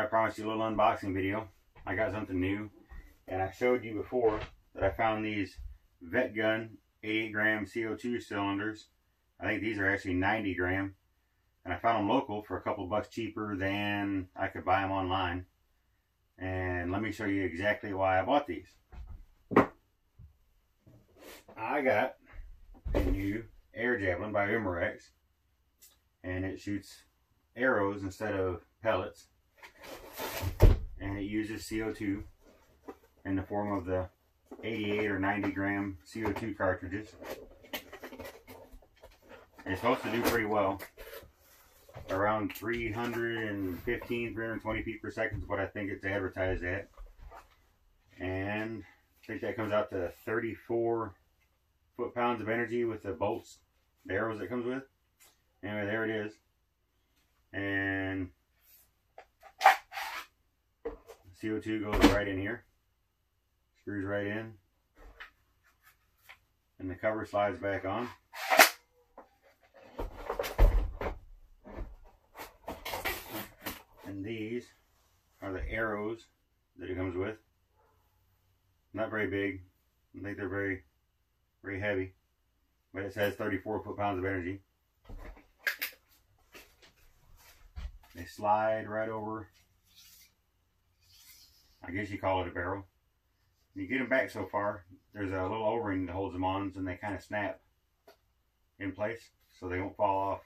I promised you a little unboxing video. I got something new, and I showed you before that I found these Vet Gun 88 gram CO2 cylinders. I think these are actually 90 gram, and I found them local for a couple bucks cheaper than I could buy them online. And let me show you exactly why I bought these. I got a new Air Javelin by Umarex, and it shoots arrows instead of pellets, and it uses CO2 in the form of the 88 or 90 gram CO2 cartridges. It's supposed to do pretty well, around 315, 320 feet per second is what I think it's advertised at, and I think that comes out to 34 foot-pounds of energy with the bolts, the arrows it comes with. Anyway, there it is. And CO2 goes right in here, screws right in, and the cover slides back on. And these are the arrows that it comes with. Not very big. I think they're very heavy, but it says 34 foot-pounds of energy. They slide right over, I guess you call it a barrel. When you get them back so far, there's a little O-ring that holds them on, and they kind of snap in place so they won't fall off.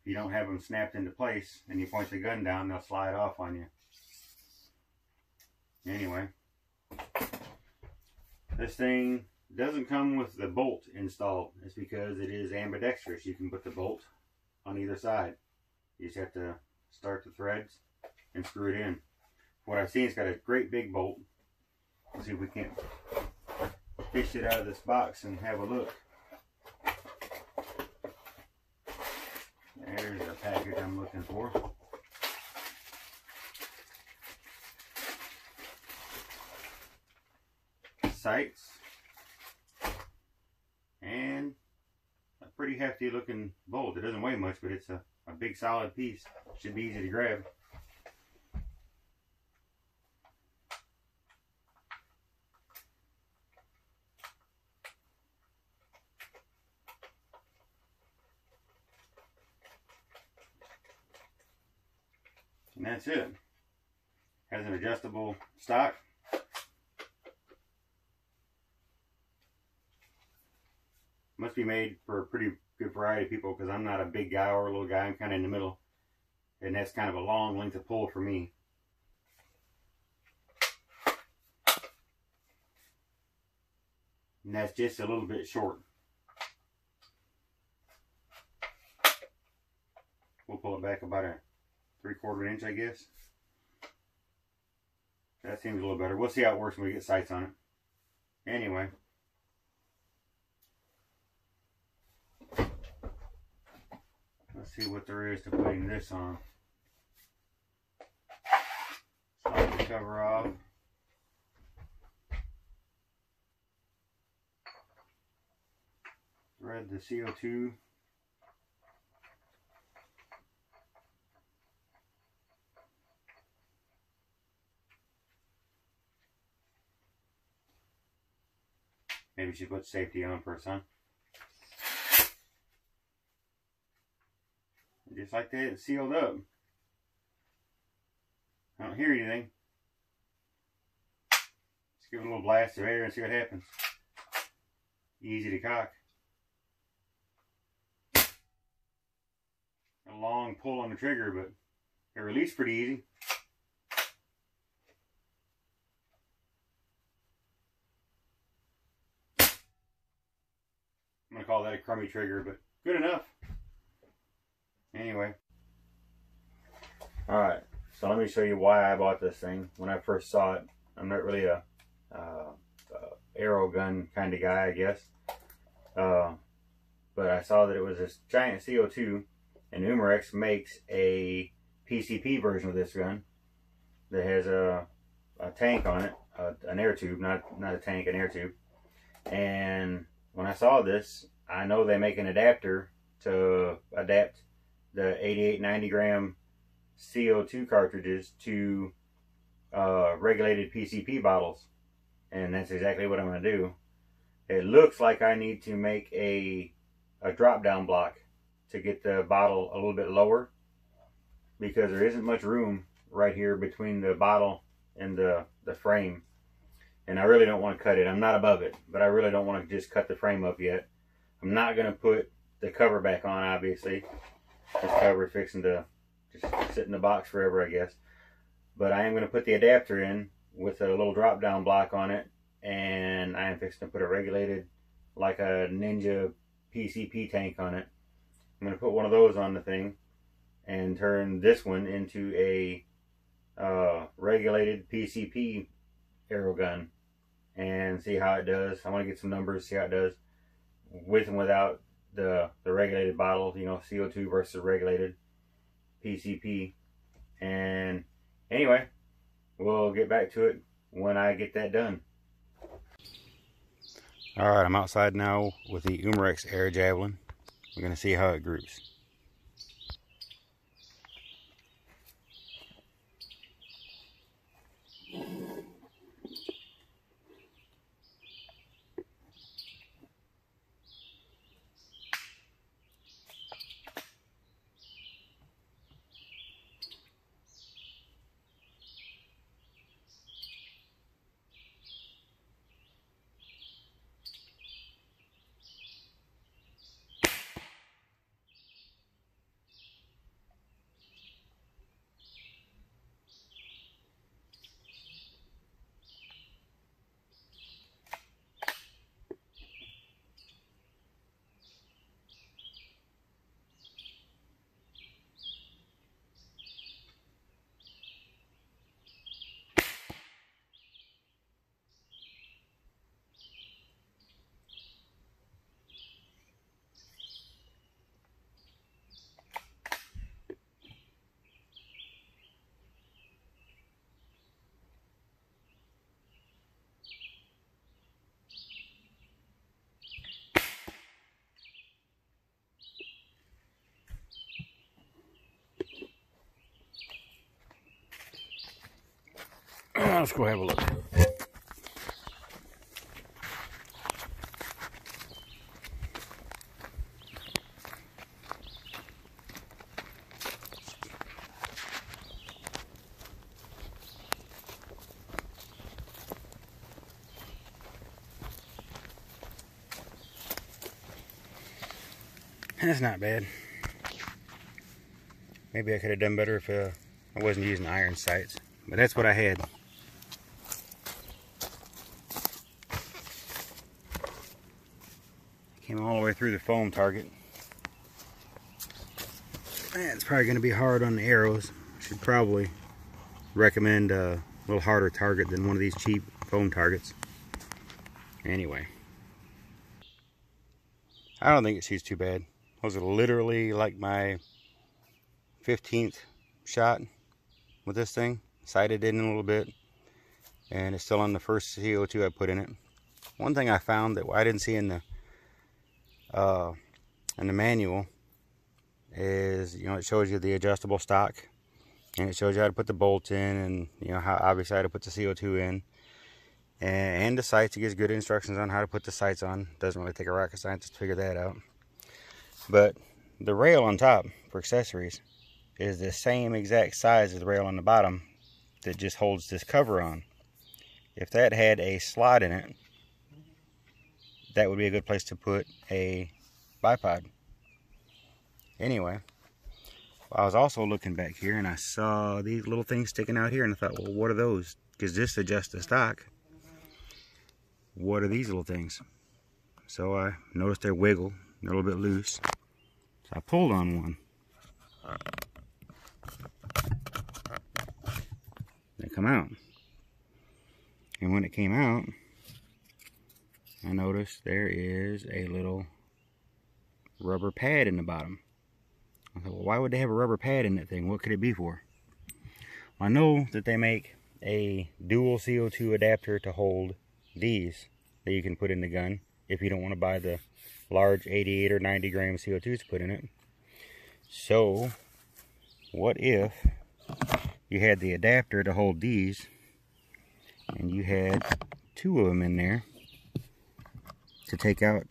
If you don't have them snapped into place and you point the gun down, they'll slide off on you. Anyway, this thing doesn't come with the bolt installed. It's because it is ambidextrous. You can put the bolt on either side. You just have to start the threads and screw it in. What I've seen, it's got a great big bolt. Let's see if we can't fish it out of this box and have a look. There's the package I'm looking for. Sights. And a pretty hefty looking bolt. It doesn't weigh much, but it's a big solid piece. Should be easy to grab. And that's it. Has an adjustable stock. Must be made for a pretty good variety of people, because I'm not a big guy or a little guy. I'm kind of in the middle, and that's kind of a long length of pull for me. And that's just a little bit short. We'll pull it back about a 3/4 inch, I guess. That seems a little better. We'll see how it works when we get sights on it. Anyway. Let's see what there is to putting this on. Slide the cover off. Thread the CO2. Maybe she put safety on first, huh? Just like that, it's sealed up. I don't hear anything. Let's give it a little blast of air and see what happens. Easy to cock. A long pull on the trigger, but it released pretty easy. I'm going to call that a crummy trigger, but good enough. Anyway. Alright, so let me show you why I bought this thing. When I first saw it, I'm not really a arrow gun kind of guy, I guess. But I saw that it was this giant CO2, and Umarex makes a PCP version of this gun that has a tank on it, an air tube, not a tank, an air tube. And when I saw this, I know they make an adapter to adapt the 88, 90 gram CO2 cartridges to regulated PCP bottles, and that's exactly what I'm going to do. It looks like I need to make a drop down block to get the bottle a little bit lower, because there isn't much room right here between the bottle and the frame, and I really don't want to cut it. I'm not above it, but I really don't want to just cut the frame up yet. I'm not going to put the cover back on, obviously. This cover is fixing to just sit in the box forever, I guess. But I am going to put the adapter in with a little drop down block on it, and I am fixing to put a regulated, like a Ninja PCP tank on it. I'm going to put one of those on the thing and turn this one into a regulated PCP arrow gun and see how it does. I want to get some numbers, see how it does with and without the regulated bottle, you know, CO2 versus regulated PCP. And anyway, we'll get back to it when I get that done. Alright, I'm outside now with the Umarex Air Javelin. We're going to see how it groups. Let's go have a look. That's not bad. Maybe I could have done better if I wasn't using iron sights, but that's what I had. Came all the way through the foam target. It's probably going to be hard on the arrows. Should probably recommend a little harder target than one of these cheap foam targets. Anyway, I don't think it shoots too bad. Those are literally like my 15th shot with this thing. Sighted in a little bit, and it's still on the first CO2 I put in it. One thing I found that I didn't see in the manual is, you know, it shows you the adjustable stock, and it shows you how to put the bolts in, and you know how obviously how to put the CO2 in, and the sights. It gives good instructions on how to put the sights on. Doesn't really take a rocket scientist to figure that out. But the rail on top for accessories is the same exact size as the rail on the bottom that just holds this cover on. If that had a slot in it, that would be a good place to put a bipod. Anyway, I was also looking back here and I saw these little things sticking out here, and I thought, well, what are those? Because this adjusts the stock. What are these little things? So I noticed they wiggle. They're a little bit loose. So I pulled on one. They come out. And when it came out, I noticed there is a little rubber pad in the bottom. I thought, well, why would they have a rubber pad in that thing? What could it be for? Well, I know that they make a dual CO2 adapter to hold these that you can put in the gun if you don't want to buy the large 88 or 90 gram CO2s to put in it. So, what if you had the adapter to hold these, and you had 2 of them in there to take out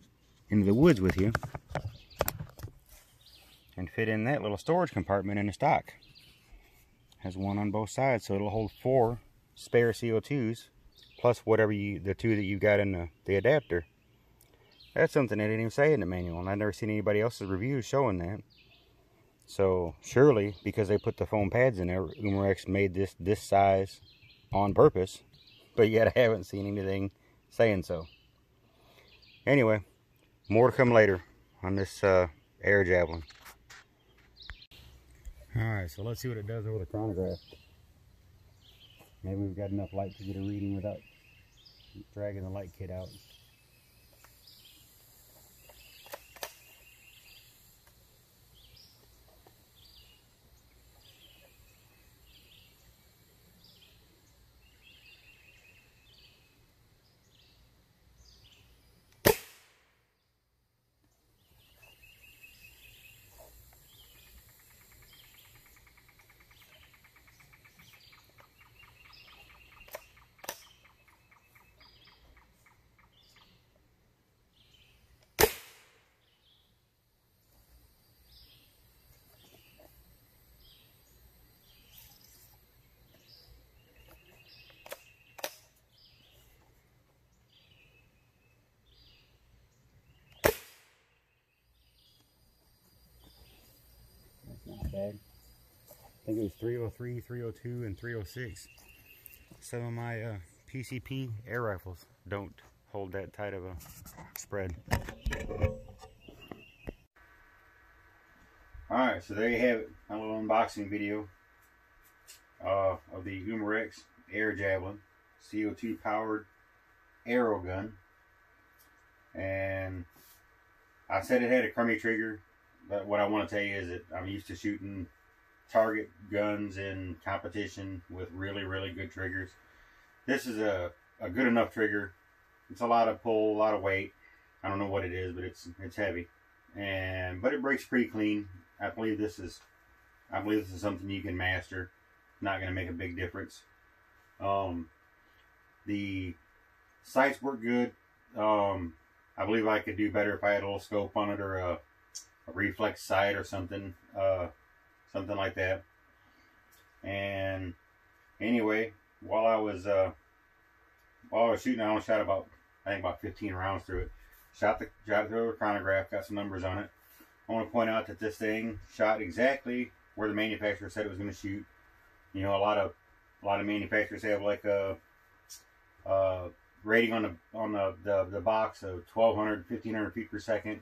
into the woods with you and fit in that little storage compartment in the stock. Has one on both sides, so it'll hold 4 spare CO2s plus whatever the 2 that you got in the adapter. That's something they didn't even say in the manual, and I've never seen anybody else's reviews showing that. So surely, because they put the foam pads in there, Umarex made this size on purpose, but yet I haven't seen anything saying so. Anyway, more to come later on this Air Javelin. Alright, so let's see what it does over the chronograph. Maybe we've got enough light to get a reading without dragging the light kit out. Not bad. I think it was 303, 302, and 306. Some of my PCP air rifles don't hold that tight of a spread. Alright, so there you have it. A little unboxing video of the Umarex Air Javelin CO2 powered arrow gun. And I said it had a crummy trigger. But what I want to tell you is that I'm used to shooting target guns in competition with really, really good triggers. This is a good enough trigger. It's a lot of pull, a lot of weight. I don't know what it is, but it's heavy. But it breaks pretty clean. I believe this is something you can master. Not going to make a big difference. The sights work good. I believe I could do better if I had a little scope on it, or a reflex sight or something like that. And anyway, while I was shooting, I only shot about 15 rounds through it. Shot it through a chronograph, got some numbers on it. I want to point out that this thing shot exactly where the manufacturer said it was going to shoot. You know, a lot of manufacturers have like a rating on the box of 1,200, 1,500 feet per second,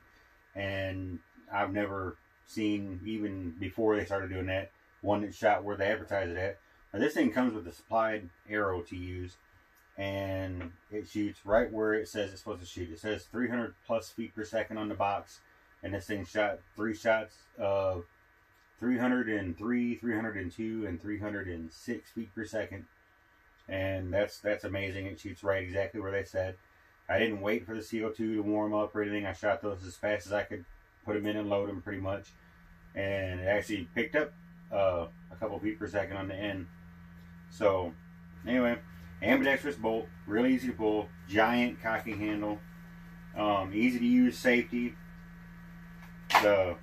and I've never seen, even before they started doing that, one that shot where they advertised it at. Now, this thing comes with a supplied arrow to use, and it shoots right where it says it's supposed to shoot. It says 300 plus feet per second on the box, and this thing shot 3 shots of 303, 302, and 306 feet per second. And that's amazing. It shoots right exactly where they said. I didn't wait for the CO2 to warm up or anything. I shot those as fast as I could put them in and load them, pretty much. And it actually picked up a couple feet per second on the end. So anyway, ambidextrous bolt, really easy to pull, giant cocking handle, easy to use safety. The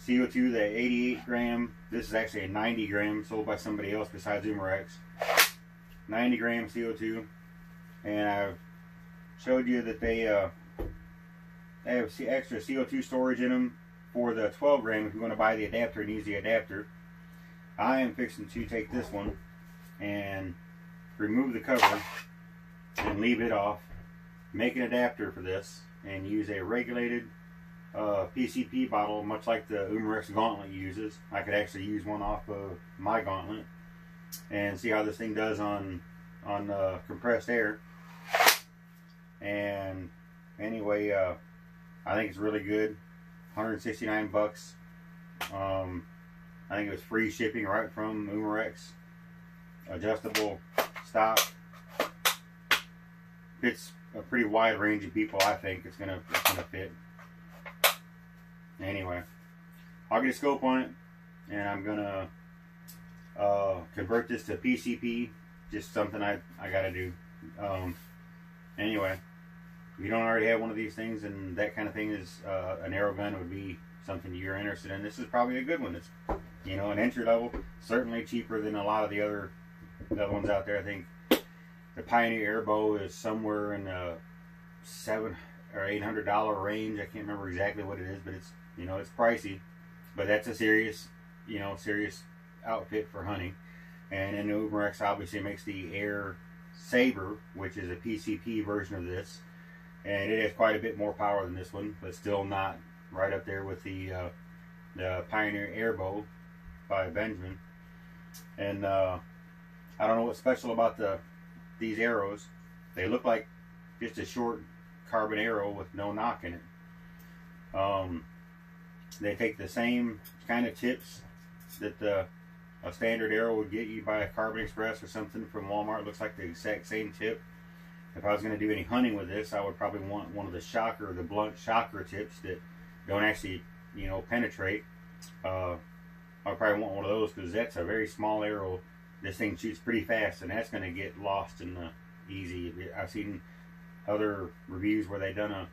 CO2, the 88 gram, this is actually a 90 gram, sold by somebody else besides Umarex. 90 gram CO2, and I've showed you that they have extra CO2 storage in them for the 12 gram if you want to buy the adapter and use the adapter. I am fixing to take this one and remove the cover and leave it off, make an adapter for this, and use a regulated PCP bottle, much like the Umarex gauntlet uses. I could actually use one off of my gauntlet and see how this thing does on compressed air. And anyway, I think it's really good. 169 bucks. I think it was free shipping right from Umarex. Adjustable stock. Fits a pretty wide range of people. I think it's gonna fit. Anyway, I'll get a scope on it, and I'm gonna convert this to PCP. Just something I got to do. Anyway, if you don't already have one of these things, and that kind of thing is an arrow gun would be something you're interested in, this is probably a good one. It's, you know, an entry level, certainly cheaper than a lot of the other ones out there. I think the Pioneer Air Bow is somewhere in the $700 or $800 range. I can't remember exactly what it is, but it's, you know, it's pricey. But that's a serious, you know, serious outfit for hunting. And then Umarex obviously makes the Air Saber, which is a PCP version of this, and it has quite a bit more power than this one, but still not right up there with the Pioneer Air Bow by Benjamin. And I don't know what's special about these arrows. They look like just a short carbon arrow with no knock in it. They take the same kind of tips that a standard arrow would get you by a Carbon Express or something from Walmart. It looks like the exact same tip. If I was going to do any hunting with this, I would probably want one of the blunt shocker tips that don't actually, you know, penetrate. I would probably want one of those, because that's a very small arrow. This thing shoots pretty fast, and that's going to get lost in the easy. I've seen other reviews where they've done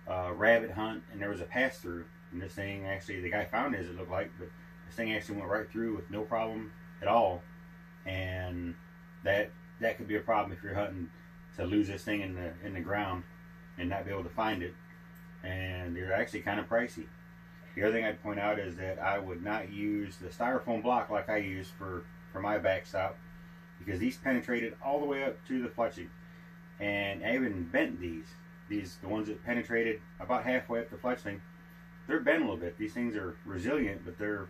a rabbit hunt, and there was a pass-through, and this thing actually, the guy found it, as it looked like, but this thing actually went right through with no problem at all. And that could be a problem if you're hunting, to lose this thing in the ground and not be able to find it. And they're actually kind of pricey. The other thing I'd point out is that I would not use the styrofoam block like I use for my backstop, because these penetrated all the way up to the fletching. And I even bent these the ones that penetrated about halfway up the fletching, they're bent a little bit. These things are resilient, but they're,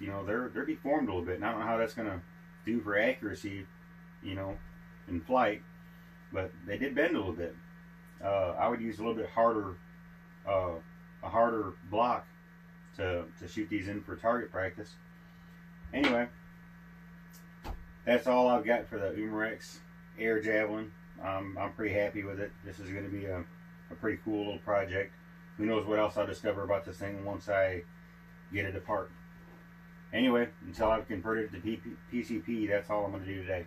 you know, they're deformed a little bit, and I don't know how that's going to do for accuracy, you know, in flight, but they did bend a little bit. I would use a little bit harder, a harder block to shoot these in for target practice. Anyway, that's all I've got for the Umarex Air Javelin. I'm pretty happy with it. This is going to be a pretty cool little project. Who knows what else I'll discover about this thing once I get it apart. Anyway, until I've converted it to PCP, that's all I'm going to do today.